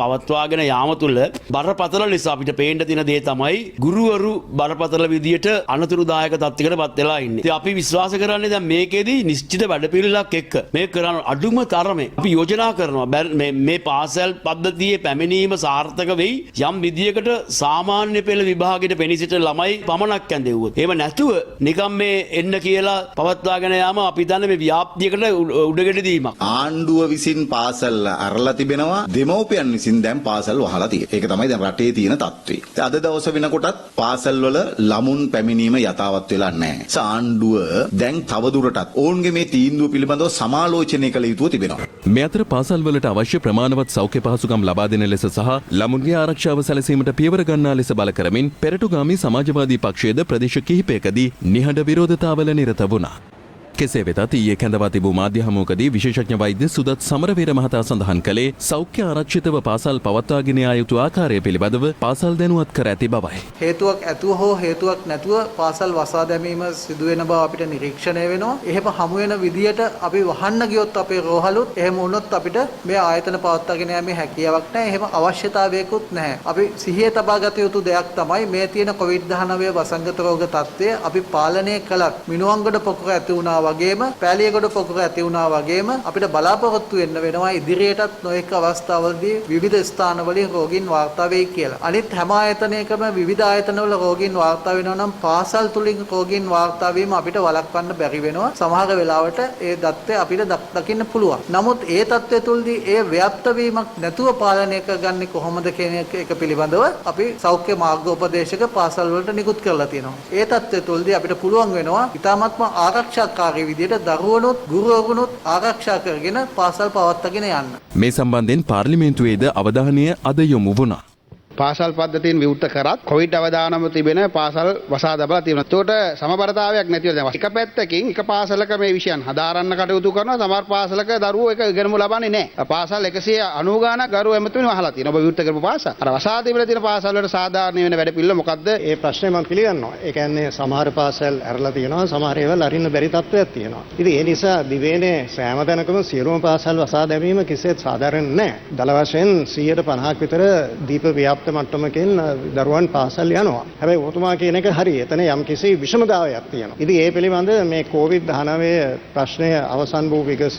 පවත්වාගෙන යාම තුළ බරපතල ලෙස අපිට පේන්න තියෙන දේ තමයි ගුරුවරු බරපතල විදියට අනතුරුදායක තත්ත්වයකට පත් වෙලා ඉන්නේ. ඉතින් අපි විශ්වාස කරන්නේ දැන් මේකෙදී නිශ්චිත වැඩපිළිවෙලක් එක්ක මේ කරන අඩුම තරමේ අපි යෝජනා කරනවා මේ පාසල් පද්ධතියේ පැමිණීම සාර්ථක වෙයි යම් විදියකට සාමාන්‍ය පෙළ විභාගයට පෙනී සිට ළමයි පමණක් ඇඳෙව්වොත්. එහෙම නැතුව නිකම් මේ එන්න කියලා පවත්වාගෙන යාම අපි දන්න මේ ව්‍යාප්තියකට උඩගෙඩි දීමක්. ආණ්ඩුව විසින් පාසල් අරලා තිබෙනවා, දෙමව්පියන් විසින් දැන් පාසල් වහලා තියෙනවා. ඒක තමයි දැන් රටේ තියෙන තත්ත්වය. අද දවස වෙනකොටත් පාසල් වල ළමුන් පැමිණීම යථාවත් වෙලා නැහැ. ආණ්ඩුව දැන් තවදුරටත් ඔවුන්ගේ මේ තීන්දුව පිළිබඳව සමාලෝචනය කළ යුතුව තිබෙනවා. මේ අතර පාසල් වලට අවශ්‍ය ප්‍රමාණවත් සෞඛ්‍ය පහසුකම් ලබා දෙන ලෙස සහ ළමුන්ගේ ආරක්ෂාව සැලසීමට පියවර ගන්නා ලෙස බල කරමින් පෙරටුගාමී සමාජවාදී පක්ෂයේද ප්‍රදේශ කිහිපයකදී නිහඬ විරෝධතාවල නිරත වුණා. කෙසේ වෙතත් ඊයේ කැඳවා තිබූ මාධ්‍ය හමුවකදී විශේෂඥ වෛද්‍ය සුදත් සමරවීර මහතා සඳහන් කළේ සෞඛ්‍ය ආරක්ෂිතව පාසල් පවත්වාගෙන යා යුතු ආකාරය පිළිබඳව පාසල් දැනුවත් කර ඇති බවයි. හේතුවක් ඇතුව හෝ හේතුවක් නැතුව පාසල් වසා දැමීම සිදු වෙන බව අපිට නිරීක්ෂණය වෙනවා. එහෙම හමු වෙන විදියට අපි වහන්න ගියොත් අපේ රෝහලුත් එහෙම වුණොත් අපිට මේ ආයතන පවත්වාගෙන යාමේ හැකියාවක් නැහැ. එහෙම අවශ්‍යතාවයකුත් නැහැ. අපි සිහියේ තබා ගත යුතු දෙයක් තමයි මේ තියෙන COVID-19 වසංගත රෝග තත්ත්වය අපි පාලනය කළත් මිනුවන්ගොඩ පොකුර ඇති වුණා වගේම පෑලියගොඩ පොකුර ඇති වුණා වගේම අපිට බලාපොරොත්තු වෙන්න වෙනවා ඉදිරියටත් නොඑක අවස්ථාවලදී විවිධ ස්ථානවලින් රෝගීන් වාර්තා වෙයි කියලා. අනිත් හැම ආයතනයකම විවිධ ආයතනවල රෝගීන් වාර්තා වෙනවා නම් පාසල් තුලින් රෝගීන් වාර්තා වීම අපිට වළක්වන්න බැරි වෙනවා. සමහර වෙලාවට ඒ தත්ත්වය අපිට දකින්න පුළුවන්. නමුත් ඒ தත්ත්වය තුලදී ඒ ව්‍යාප්ත වීමක් නැතුව පාලනය කරගන්නේ කොහොමද කියන එක පිළිබඳව අපි සෞඛ්‍ය මාර්ගෝපදේශක පාසල් වලට නිකුත් කරලා තියෙනවා. ඒ தත්ත්වය තුලදී අපිට පුළුවන් වෙනවා ඉතාමත්ම ආරක්ෂාකාරී විදියට දරුවනුත් ගුරුවරුනුත් ආරක්ෂා කරගෙන පාසල් පවත්වාගෙන යන්න. මේ සම්බන්ධයෙන් පාර්ලිමේන්තුවේද අවධානය අද යොමු වුණා. පාසල් පද්ධතියෙන් විවෘත කරත් කොවිඩ් අවදානම තිබෙන පාසල් වසා දබලා තියෙනවා. ඒකට සමබරතාවයක් නැතිව දැන් එක පැත්තකින් එක පාසලක මේ විෂයන් හදාරන්න කටයුතු කරනවා. සමහර පාසලක දරුවෝ එක ඉගෙනම ලබන්නේ නැහැ. පාසල් 190 ගාණක් දරුවෝ එමෙතුනේ වහලා තියෙනවා. ඔබ විවෘත කරපු පාසල්. අර වසා තිබෙන තියෙන පාසල් වලට සාධාරණ වෙන වැඩ පිළිවෙල මොකද්ද? ඒ ප්‍රශ්නේ මම පිළිගන්නවා. ඒ කියන්නේ සමහර පාසල් ඇරලා තියෙනවා. සමහර ඒවා අරින්න බැරි තත්ත්වයක් තියෙනවා. ඉතින් ඒ නිසා දිවයිනේ සෑම තැනකම සියලුම පාසල් වසා දැමීම කිසිසේත් සාධාරණ නැහැ. දල වශයෙන් 150ක් විතර දීප ව්‍යාප්ත මට්ටමකින් දරුවන් පාසල් යනවා. හැබැයි ඔබතුමා කියන එක හරි. එතන යම්කිසි විෂමතාවයක් තියෙනවා. ඉතින් ඒ පිළිබඳ මේ COVID-19 ප්‍රශ්නය අවසන් වූ විගස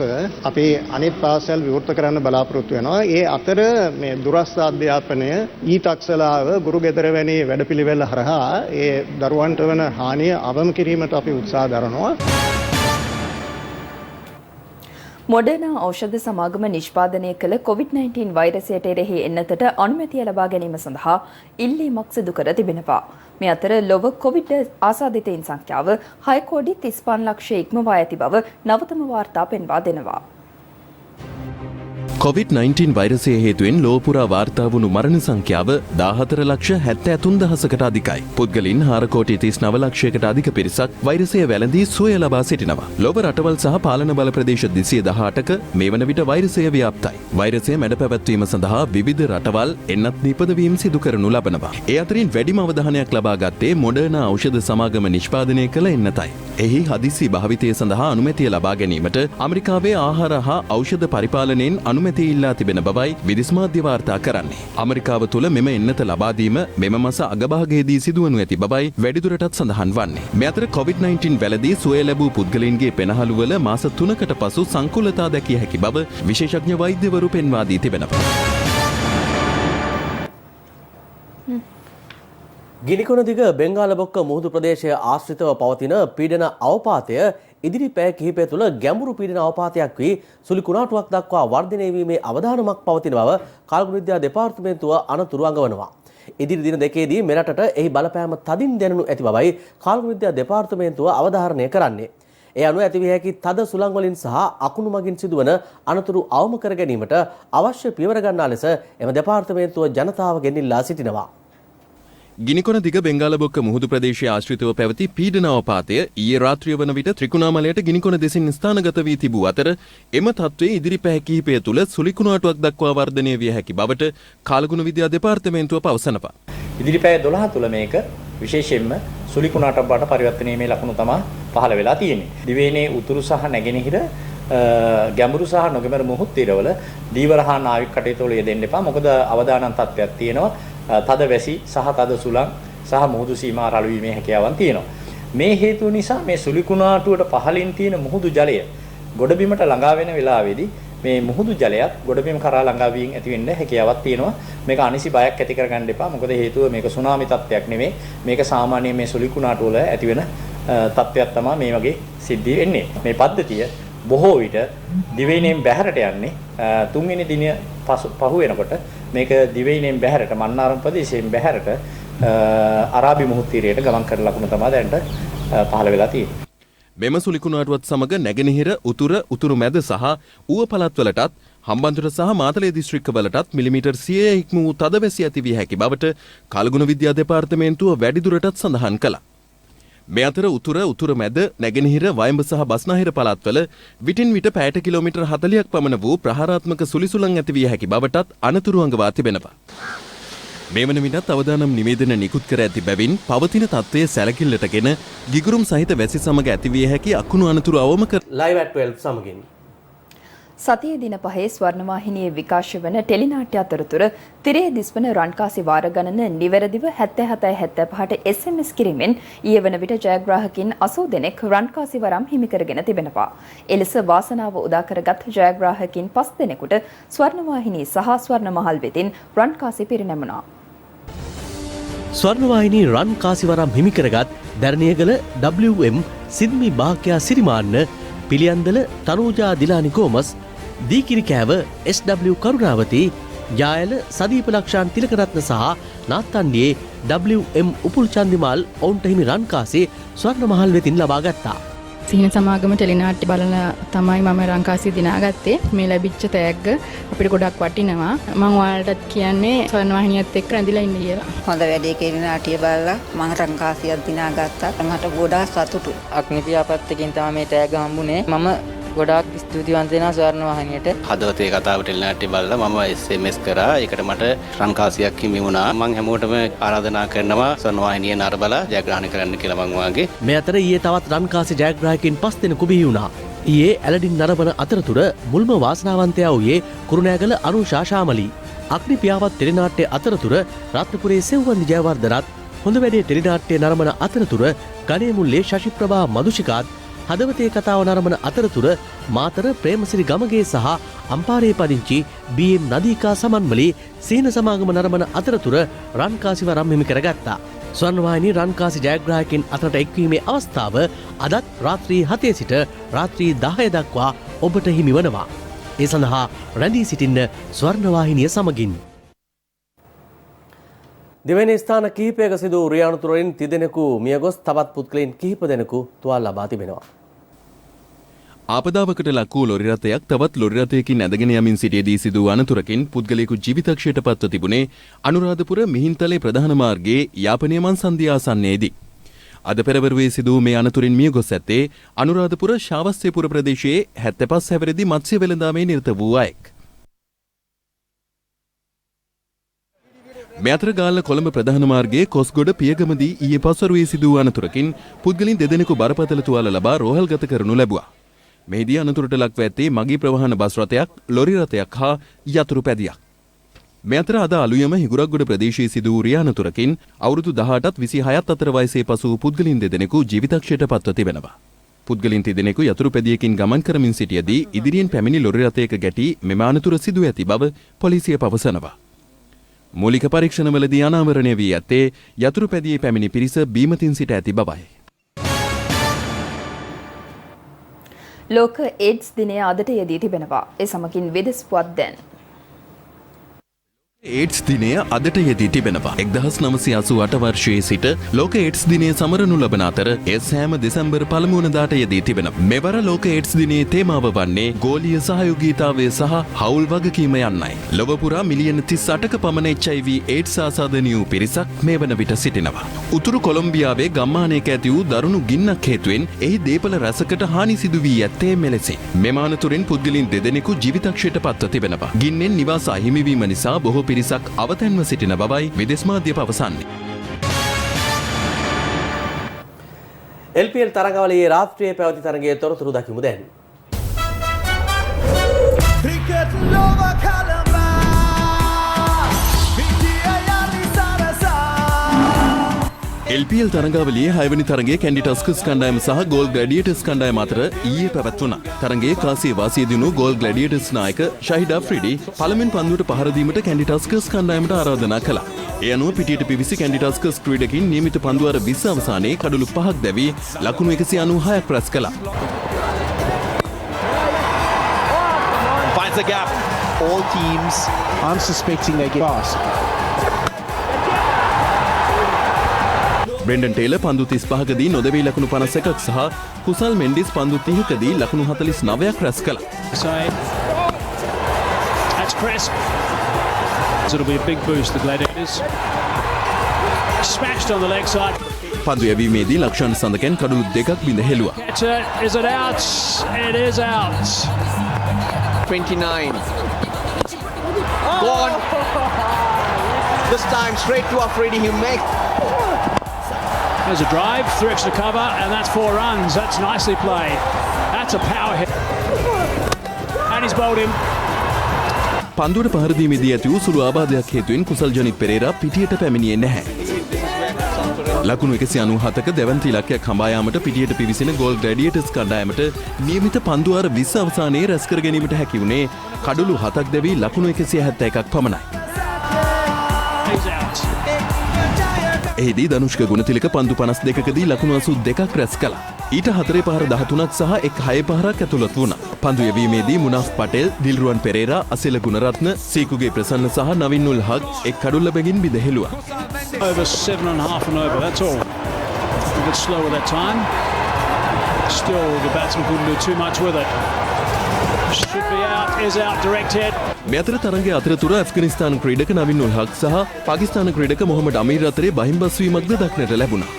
අපි අනිත් පාසල් විවෘත කරන්න බලාපොරොත්තු වෙනවා. ඒ අතර මේ දුරස්ථ අධ්‍යාපනය ඊතක්සලාව ගුරු ගෙදර වැනි වැඩපිළිවෙළ හරහා ඒ දරුවන්ට වන හානිය අවම කිරීමට අපි උත්සාහ දරනවා. මොඩර්නා ඖෂධ සමාගම නිෂ්පාදනය කළ COVID-19 වෛරසයට එරෙහි එන්නතට අනුමැතිය ලබා ගැනීම සඳහා ඉල්ලීමක් සිදු කර තිබෙනවා. මේ අතර ලොව කොවිඩ් ආසාදිතයින් සංඛ්‍යාව 6,35 ලක්ෂය ඉක්මවා ඇති බව නවතම වාර්තා පෙන්වා දෙනවා. COVID-19 වෛරසය හේතුවෙන් ලෝපුරා වාර්තා වුණු මරණ සංඛ්‍යාව 14,73,000කට අධිකයි. පුද්ගලින් 4,39 ලක්ෂයකට අධික පිරිසක් වෛරසය වැළඳී සුවය ලබා සිටිනවා. ලොව රටවල් සහ පාලන බල ප්‍රදේශ 218ක මේ වන විට වෛරසය ව්‍යාප්තයි. වෛරසය මැඩ පැවැත්වීම සඳහා විවිධ රටවල් එන්නත් නිපදවීම් සිදු කරනු ලබනවා. ඒ අතරින් වැඩිම අවධානයක් ලබා ගත්තේ මොඩර්නා ඖෂධ සමාගම නිෂ්පාදනය කළ එන්නතයි. එහි හදිසි භාවිතය සඳහා අනුමැතිය ලබා ගැනීමට ඇමරිකාවේ ආහාර හා ඖෂධ පරිපාලනයෙන් අනුමැතිය ඉල්ලා තිබෙන බවයි විදෙස් මාධ්‍ය වාර්තා කරන්නේ. ඇමරිකාව තුළ මෙම එන්නත ලබා දීම මෙම මාස අගභාගයේදී සිදුවනු ඇති බවයි වැඩිදුරටත් සඳහන් වන්නේ. මේ අතර COVID-19 වැළදී සුවය ලැබූ පුද්ගලයන්ගේ පෙනහළුවල මාස 3කට පසු සංකුලතා දැකිය හැකි බව විශේෂඥ වෛද්‍යවරු පෙන්වා දී තිබෙනවා. ගිනිකොන දිග බෙන්ගාලබොක්ක මුහුදු ප්‍රදේශය ආශ්‍රිතව පවතින පීඩන අවපාතය ඉදිරි පැය කිහිපය තුළ ගැඹුරු පීඩන අවපාතයක් වී සුළි කුණාටුවක් දක්වා වර්ධනය වීමේ අවධානමක් පවතින බව කාල්ගුණ විද්‍යා දෙපාර්තමේන්තුව අනතුරු අඟවනවා. ඉදිරි දින දෙකේදී මෙරටට එහි බලපෑම තදින් දැනෙනු ඇති බවයි කාල්ගුණ විද්‍යා දෙපාර්තමේන්තුව අවධාරණය කරන්නේ. ඒ අනුව ඇතිවිය හැකි තද සුළං වලින් සහ අකුණු මගින් සිදුවන අනතුරු අවම කර ගැනීමට අවශ්‍ය පියවර ගන්නා ලෙස එම දෙපාර්තමේන්තුව ජනතාවගෙන් ඉල්ලා සිටිනවා. ගිනිකොන දිග බෙන්ගාලබොක්ක මුහුදු ප්‍රදේශයේ ආශ්‍රිතව පැවති පීඩන අවපාතය ඊයේ රාත්‍රිය වන විට ත්‍රිකුණාමලයට ගිනිකොන දෙසින් ස්ථානගත වී තිබූ අතර එම තත්ත්වයේ ඉදිරි පැය කිහිපය තුළ සුළි කුණාටුවක් දක්වා වර්ධනය විය හැකි බවට කාලගුණ විද්‍යා දෙපාර්තමේන්තුව පවසනවා. ඉදිරි පැය 12 තුළ මේක විශේෂයෙන්ම සුළි කුණාටුවක් බවට පරිවර්තනය වීමේ ලක්ෂණ තමයි පහළ වෙලා තියෙන්නේ. දිවයිනේ උතුරු සහ නැගෙනහිර ගැඹුරු සහ නොගැඹුරු මුහුදු තීරවල දීවර හා නාවික කටයුතු වල යෙදෙන්න එපා. මොකද අවදානම් තත්ත්වයක් තියෙනවා. තද වැසි සහ තද සුළං සහ මුහුදු සීමා රළු වීමේ හැකියාවන් තියෙනවා. මේ හේතුව නිසා මේ සුළි කුණාටුවට පහළින් තියෙන මුහුදු ජලය ගොඩබිමට ළඟා වෙන වෙලාවේදී මේ මුහුදු ජලයත් ගොඩබිම කරා ළඟා වීම ඇති වෙන්න හැකියාවක් තියෙනවා. මේක අනිසි බයක් ඇති කරගන්න එපා. මොකද හේතුව මේක සුනාමි තත්ත්වයක් නෙමෙයි. මේක සාමාන්‍ය මේ සුළි කුණාටු වල ඇති වෙන තත්ත්වයක් තමයි මේ වගේ සිද්ධි වෙන්නේ. මේ පද්ධතිය බොහෝ විට දිවයිනෙන් බැහැරට යන්නේ තුන්වෙනි දින පහු වෙනකොට මේක දිවයිනෙන් බැහැරට මන්නාරම් ප්‍රදේශයෙන් බැහැරට අරාබි මුහුත්තීරයට ගමන් කරන ලකුණු තමයි දැනට පහළ වෙලා තියෙන්නේ. මෙම සුලිකුණාටුවත් සමග නැගෙනහිර උතුරු මැද සහ ඌව පළාත්වලටත් හම්බන්තොට සහ මාතලේ දිස්ත්‍රික්කවලටත් මිලිමීටර් 100 ඉක්ම වූ තදවැසි ඇති විය හැකි බවට කලගුණ විද්‍යා දෙපාර්තමේන්තුව වැඩිදුරටත් සඳහන් කළා. මේ අතර උතුර මැද නැගෙනහිර වයඹ සහ බස්නාහිර පළාත්වල විටින් විට පැයට කිලෝමීටර් 40ක් පමණ වූ ප්‍රහාරාත්මක සුලිසුලන් ඇති විය හැකි බවටත් අනතුරු අඟවා තිබෙනවා. මේ වන විටත් අවදානම් නිවේදන නිකුත් කර ඇති බැවින් පවතින තත්ත්වයේ සැලකිල්ලටගෙන ගිගුරුම් සහිත වැසි සමග ඇතිවිය හැකි අකුණු අනතුරු අවම කර live at 12 සමගින් සතියේ දින පහේ ස්වර්ණවාහිනියේ විකාශය වන ටෙලිනාට්‍ය අතරතුර තිරේ දිස්වන රන්කාසි වාර ගණන නිවැරදිව 7775ට SMS කිරීමෙන් ඊයේ වන විට ජයග්‍රාහකින් 80 දෙනෙක් රන්කාසි වරම් හිමි කරගෙන තිබෙනවා. එලෙස වාසනාව උදා කරගත් ජයග්‍රාහකින් 5 දෙනෙකුට ස්වර්ණවාහිනී සහ ස්වර්ණමහල් වෙතින් රන්කාසි පිරිනැමුණා. ස්වර්ණවාහිනී රන් කාසිවරම් හිමි කරගත් දැරණියගල WM සිද්මි බාක්‍යා සිරිමාන්න පිළියන්දල තනූජා දිලානි ගෝමස් දීකිරිකෑව SW කරුණාවති ජායල සදීප ලක්ෂාන් තිලකරත්න සහ නාත්තන්ඩියේ WM උපුල් චන්දිමාල් ඔවුන්ට හිමි රන් කාසේ ස්වර්ණමහල් වෙතින් ලබා ගත්තා. සිහින සමාගම ටෙලිනාට්‍ය බලන තමයි මම රන්කාසි දිනාගත්තේ. මේ ලැබිච්ච තෑග්ග අපිට ගොඩක් වටිනවා. මම ඔයාලටත් කියන්නේ ස්වර්ණවාහිනියත් එක්ක රැඳිලා ඉන්න කියලා. හොඳ වැඩේ කියලා නාට්‍ය බලලා මම රන්කාසියක් දිනාගත්තා. මට ගොඩාක් සතුටුයි. අග්නිපියාපත්තකින් තමයි මේ තෑග්ග හම්බුනේ. මම ගොඩාක් ස්තුතිවන්ත වෙනවා ස්වර්ණවාහිනියට. හදවතේ කතාව ටෙලිනාට්‍ය බලලා මම SMS කරා. ඒකට මට රන්කාසියක් හිමි වුණා. මම හැමෝටම ආරාධනා කරනවා ස්වර්ණවාහිනිය නරබලා ජයග්‍රහණය කරන්න කියලා මම වාගේ. මේ අතර ඊයේ තවත් රන්කාසි ජයග්‍රාහකයන් 5 දෙනෙකු බිහි වුණා. ඊයේ ඇලඩින් නරඹන අතරතුර මුල්ම වාසනාවන්තයා වූයේ කුරුණෑගල අනුෂා ශාමලී. අග්නි පියාවත් ටෙලිනාට්‍ය අතරතුර රත්නපුරේ සෙව්වන්දි ජයවර්ධනත් හොඳ වැඩේ ටෙලිනාට්‍ය නරඹන අතරතුර ගණේ මුල්ලේ ශශිප්‍රභා මදුෂිකාත් හදවතේ කතාව නරඹන අතරතුර මාතර ප්‍රේමසිරි ගමගේ සහ අම්පාරේ පදිංචි BM නදීකා සමන්මලී සීන සමාගම නරඹන අතරතුර රන්කාසිව රම් හිමි කරගත්තා. ස්වර්ණවාහිනී රන්කාසි ජයග්‍රාහකයන් අතරට එක්වීමේ අවස්ථාව අදත් රාත්‍රී 7 සිට රාත්‍රී 10 දක්වා ඔබට හිමි වනවා. ඒ සඳහා රැඳී සිටින්න ස්වර්ණවාහිනිය සමගින්. දෙවැනි ස්ථාන කිහිපයක සිදු රියානුතුරින් 30 දෙනෙකු මියගොස් තවත් පුද්ගලයන් කිහිප දෙනෙකු තුවාල ලබා තිබෙනවා. ආපදාවකට ලක් වූ ලොරි රථයක් තවත් ලොරි රථයකින් ඇදගෙන යමින් සිටියේදී සිදු වූ අනතුරකින් පුද්ගලයෙකු ජීවිතක්ෂයට පත්ව තිබුණේ අනුරාධපුර මිහින්තලේ ප්‍රධාන මාර්ගයේ යාපනීය මන්සන්දිය ආසන්නයේදී. අද පෙරවරුවේ සිදු මේ අනතුරින් මියගොස් ඇත්තේ අනුරාධපුර ශාවස්්‍යපුර ප්‍රදේශයේ 75 හැවිරිදි මත්ස්‍ය වෙළඳාමේ නිරත වූ අයෙක්. මේ අතර ගාල්ල කොළඹ ප්‍රධාන මාර්ගයේ කොස්ගොඩ පියගමදී ඊයේ පස්වරුවේ සිදු වූ අනතුරකින් පුද්ගලයන් දෙදෙනෙකු බරපතල තුවාල ලබා රෝහල්ගත කරනු ලැබුවා. මෙහිදී අනතුරට ලක්ව ඇත්තේ මගී ප්‍රවාහන බස් රථයක්, ලොරි රථයක් හා යතුරු පැදියක්. මේ අතර අද අලුයම හිඟුරක්ගොඩ ප්‍රදේශයේ සිදු වූ රියානතුරකින් අවුරුදු 18ත් 26ත් අතර වයසේ පසු පුද්ගලයන් දෙදෙනෙකු ජීවිතක්ෂයට පත්ව තිබෙනවා. පුද්ගලයන් දෙදෙනෙකු යතුරු පැදියකින් ගමන් කරමින් සිටියදී ඉදිරියෙන් පැමිණි ලොරි රථයක ගැටි මෙම අනතුර සිදු ඇති බව පොලිසිය පවසනවා. මූලික පරීක්ෂණවලදී අනාවරණය වී ඇත්තේ යතුරු පැදියේ පැමිණි පිරිස බීමතින් සිට ඇති බවයි. ලෝක ඒඩ්ස් දිනය අදට යෙදී තිබෙනවා. ඒ සමගින් වෙදස් පුවත් දැන්. ඒඩ්ස් දිනය අදට යෙදී තිබෙනවා. 1988 වර්ෂයේ සිට ලෝක ඒඩ්ස් දිනය සමරනු ලබන අතර එය සෑම දෙසැම්බර් 1 වෙනිදාට යෙදී තිබෙනවා. මෙවර ලෝක ඒඩ්ස් දිනයේ තේමාව වන්නේ ගෝලීය සහයෝගීතාවය සහ හවුල් වගකීම යන්නයි. ලොව පුරා මිලියන 38ක පමණ HIV ඒඩ්ස් ආසාදනය වූ පිරිසක් මේ වන විට සිටිනවා. උතුරු කොලොම්බියාවේ ගම්මානයක ඇති වූ දරුණු ගින්නක් හේතුවෙන් එහි දේපල රැසකට හානි සිදු වී ඇත්තේ මෙලෙසින්. මෙම අනතුරින් පුද්ගලයන් දෙදෙනෙකු ජීවිතක්ෂයට පත්ව තිබෙනවා. ගින්නෙන් නිවාස අහිමිවීම නිසා බොහෝ පිරිසක් අවතැන්ව සිටින බවයි විදෙස් මාධ්‍ය පවසන්නේ. LPL තරගවලයේ රාත්‍රියේ පැවති තරගයේ තොරතුරු දකිමු දැන්. ක්‍රිකට් ලෝක කලඹා විජය යලි සරසා LPL තරඟාවලියේ 6 වෙනි තරඟයේ කැන්ඩි ටස්කර්ස් කණ්ඩායම සහ ගෝල් ග්ලැඩියේටර්ස් කණ්ඩායම අතර ඊයේ පැවැත්වුණා. තරඟයේ කාසිය වාසිය දිනු ගෝල් ග්ලැඩියේටර්ස් නායක ෂහිඩ් අෆ්රිඩි පළමුවෙන් පන්දුවට පහර දීමට කැන්ඩි ටස්කර්ස් කණ්ඩායමට ආරාධනා කළා. ඒ අනුව පිටියට පිවිසි කැන්ඩි ටස්කර්ස් ක්‍රීඩකින් නියමිත පන්දුවර 20 අවසානයේ කඩලු 5ක් දැවි ලකුණු 196ක් රැස් කළා. Finds the gap. All teams unsuspecting they get past. Brendan Taylor පන්දු 35කදී නොදෙවී ලකුණු 51ක් සහ කුසල් මෙන්ඩිස් පන්දු 30කදී ලකුණු 49ක් රැස් කළා. That's crisp. It'll be a big boost the Gladiators. Smashed on the leg side. පන්දු යැවීමේදී ලක්ෂණ සඳකෙන් කඩලු 2ක් බිඳ හෙළුවා. Is it out? It is out. 29. Gone. This time straight to Afridi. He makes. There's a drive through extra cover, and that's 4 runs. That's nicely played. That's a power hit. And he's bowled him. පන්දුවට පහර දීමේදී ඇති වූ සුළු ආබාධයක් හේතුවෙන් කුසල් ජනිත් පෙරේරා පිටියට පැමිණියේ නැහැ. ලකුණු 197ක දෙවන්ති ඉලක්කයක් හඹා යාමට පිටියට පිවිසෙන ගෝල් ග්ලැඩියේටර්ස් කණ්ඩායමට නියමිත පන්දුවාර 20 අවසානයේ රැස් කර ගැනීමට හැකි වුණේ කඩලු 7ක් දැවි ලකුණු 171ක් පමණයි. එහිදී ධනුෂ්ක ගුණතිලක පන්දු 52කදී ලකුණු 82ක් රැස් කළා. ඊට 4 පහර 13ක් සහ 6 පහරක් ඇතුළත් වුණා. පන්දු යැවීමේදී මුනාෆ් පටේල්, දිල්රුවන් පෙරේරා, අසිල ගුණරත්න, සීකුගේ ප්‍රසන්න සහ නවින් උල් හක් එක් කඩුල්ල බැගින් බිඳ හෙළුවා. Over 7.5 and over, that's all. A bit slower that time. Still, the batsman couldn't do too much with it. Should be out, is out, direct hit. මේ අතර තරඟයේ අතරතුර ඇෆ්ගනිස්තාන ක්‍රීඩක නවින් උල් හක් සහ පාකිස්තාන ක්‍රීඩක මොහමඩ් අමීර් අතරේ බහිම්බස්වීමක්ද දක්නට ලැබුණා.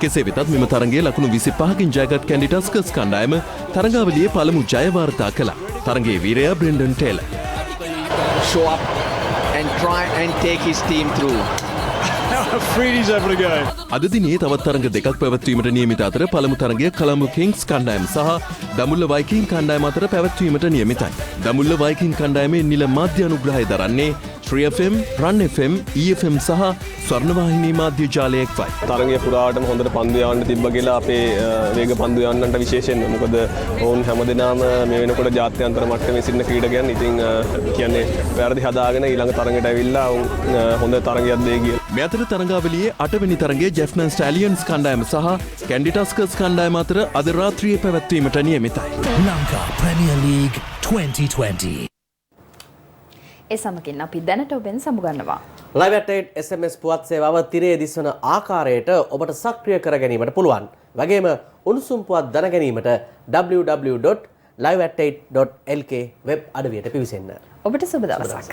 කෙසේ වෙතත් මෙම තරඟයේ ලකුණු 25කින් ජයගත් කැන්ඩි ටස්කර්ස් කණ්ඩායම තරඟාවලියේ පළමු ජය වාර්තා කළා. තරඟයේ වීරයා Brendan Taylor. Show up and try and take his team through. Freedy's over to go. අද දිනේ තවත් තරඟ දෙකක් පැවැත්වීමට නියමිත අතර පළමු තරඟය කොළඹ කිංග්ස් කණ්ඩායම සහ දමුල්ල වයිකින් කණ්ඩායම අතර පැවැත්වීමට නියමිතයි. දමුල්ල වයිකින් කණ්ඩායමේ නිල මාධ්‍ය අනුග්‍රහය දරන්නේ Tree FM, Run FM, EFM සහ ස්වර්ණවාහිනී මාධ්‍ය ජාලය එක්වයි. තරඟය පුරාටම හොඳට පන්දු යවන්න තිබ්බ කියලා අපේ වේග පන්දු යවන්නන්ට විශේෂයෙන්ම මොකද ඔවුන් හැමදෙනාම මේ වෙනකොට ජාත්‍යන්තර මට්ටමේ සිටින ක්‍රීඩකයන්. ඉතින් කියන්නේ වැරදි හදාගෙන ඊළඟ තරඟයට ඇවිල්ලා හොඳ තරඟයක් දෙයි කියලා. මේ අතර තරඟාවලියේ 8 වෙනි තරඟයේ ජෙෆ්නන් ස්ටැලියන්ස් කණ්ඩායම සහ කැන්ඩි ටස්කර්ස් කණ්ඩායම අතර අද රාත්‍රියේ පැවැත්වීමට නියමිතයි. Lanka premier league 2020. ඒ සමගින් අපි දැනට ඔබෙන් සමුගන්නවා. Live at 8 SMS පුවත් සේවාව තිරේ දිස්වන ආකාරයට ඔබට සක්‍රිය කර ගැනීමට පුළුවන්. වගේම උණුසුම් පුවත් දැන ගැනීමට www.liveat8.lk වෙබ් අඩවියට පිවිසෙන්න. ඔබට සුබ දවසක්.